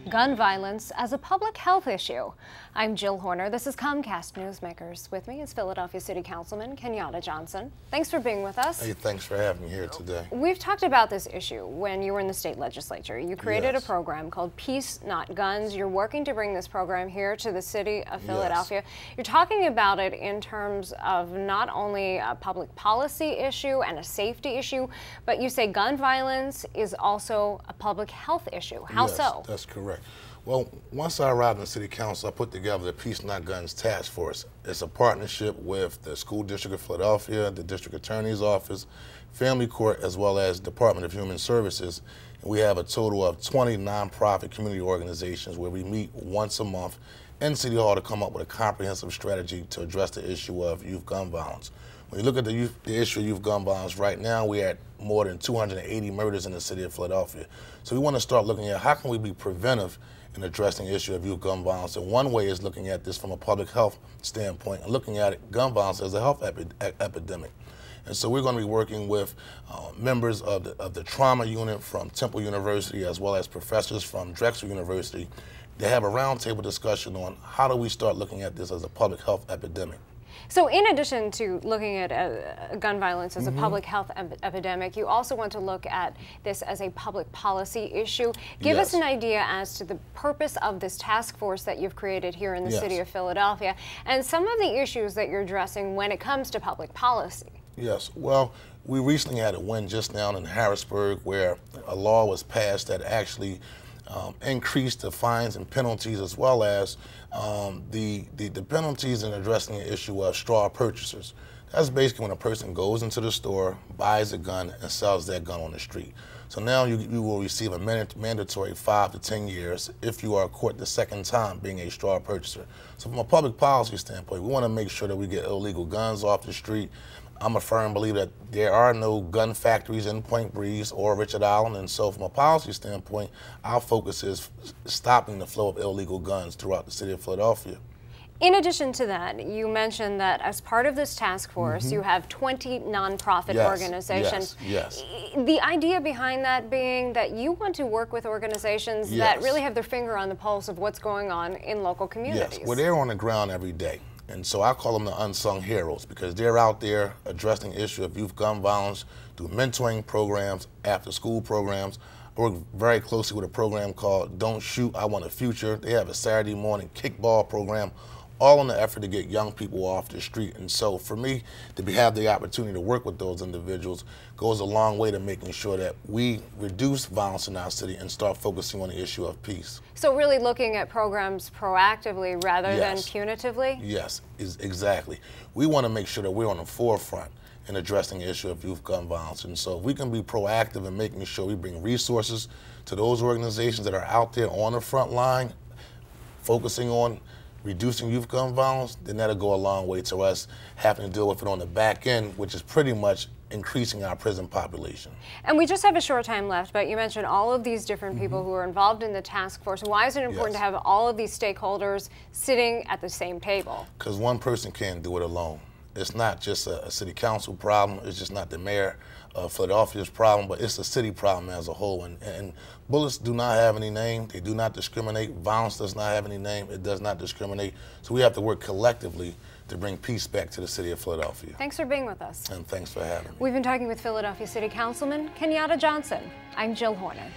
gun violence as a public health issue. I'm Jill Horner. This is Comcast Newsmakers. With me is Philadelphia City Councilman Kenyatta Johnson. Thanks for being with us. Hey, thanks for having me here today. We've talked about this issue when you were in the state legislature. You created a program called Peace, Not Guns. You're working to bring this program here to the city of Philadelphia. You're talking about it in terms of not only a public policy issue and a safety issue, but you say gun violence is also a public health issue. How so? That's correct. Well, once I arrived in the City Council, I put together the Peace Not Guns Task Force. It's a partnership with the School District of Philadelphia, the District Attorney's Office, Family Court, as well as Department of Human Services. And we have a total of 20 nonprofit community organizations where we meet once a month in City Hall to come up with a comprehensive strategy to address the issue of youth gun violence. When you look at the issue of youth gun violence right now, we're at more than 280 murders in the city of Philadelphia. So we want to start looking at how can we be preventive in addressing the issue of youth gun violence. And one way is looking at this from a public health standpoint and looking at gun violence as a health epidemic. And so we're going to be working with members of the trauma unit from Temple University, as well as professors from Drexel University. They have a roundtable discussion on how do we start looking at this as a public health epidemic. So in addition to looking at gun violence as a public health epidemic, you also want to look at this as a public policy issue. Give us an idea as to the purpose of this task force that you've created here in the city of Philadelphia and some of the issues that you're addressing when it comes to public policy. Yes, well, we recently had a win just now in Harrisburg where a law was passed that actually increased the fines and penalties, as well as the penalties in addressing the issue of straw purchasers. That's basically when a person goes into the store, buys a gun, and sells that gun on the street. So now you will receive a mandatory 5 to 10 years if you are caught the second time being a straw purchaser. So from a public policy standpoint, we want to make sure that we get illegal guns off the street. I'm a firm believer that there are no gun factories in Point Breeze or Richard Island, and so from a policy standpoint, our focus is stopping the flow of illegal guns throughout the city of Philadelphia. In addition to that, you mentioned that as part of this task force, you have 20 nonprofit organizations. Yes. The idea behind that being that you want to work with organizations that really have their finger on the pulse of what's going on in local communities. Yes, well, they're on the ground every day. And so I call them the unsung heroes because they're out there addressing the issue of youth gun violence through mentoring programs, after school programs. I work very closely with a program called Don't Shoot, I Want a Future. They have a Saturday morning kickball program, all in the effort to get young people off the street. And so for me to have the opportunity to work with those individuals goes a long way to making sure that we reduce violence in our city and start focusing on the issue of peace. So really looking at programs proactively rather than punitively? Yes, exactly. We want to make sure that we're on the forefront in addressing the issue of youth gun violence. And so if we can be proactive in making sure we bring resources to those organizations that are out there on the front line, focusing on reducing youth gun violence, then that'll go a long way to us having to deal with it on the back end, which is pretty much increasing our prison population. And we just have a short time left, but you mentioned all of these different people who are involved in the task force. Why is it important to have all of these stakeholders sitting at the same table? Because one person can't do it alone. It's not just a city council problem, it's just not the mayor of Philadelphia's problem, but it's a city problem as a whole. And bullets do not have any name, they do not discriminate, violence does not have any name, it does not discriminate. So we have to work collectively to bring peace back to the city of Philadelphia. Thanks for being with us. And thanks for having me. We've been talking with Philadelphia City Councilman Kenyatta Johnson. I'm Jill Horner.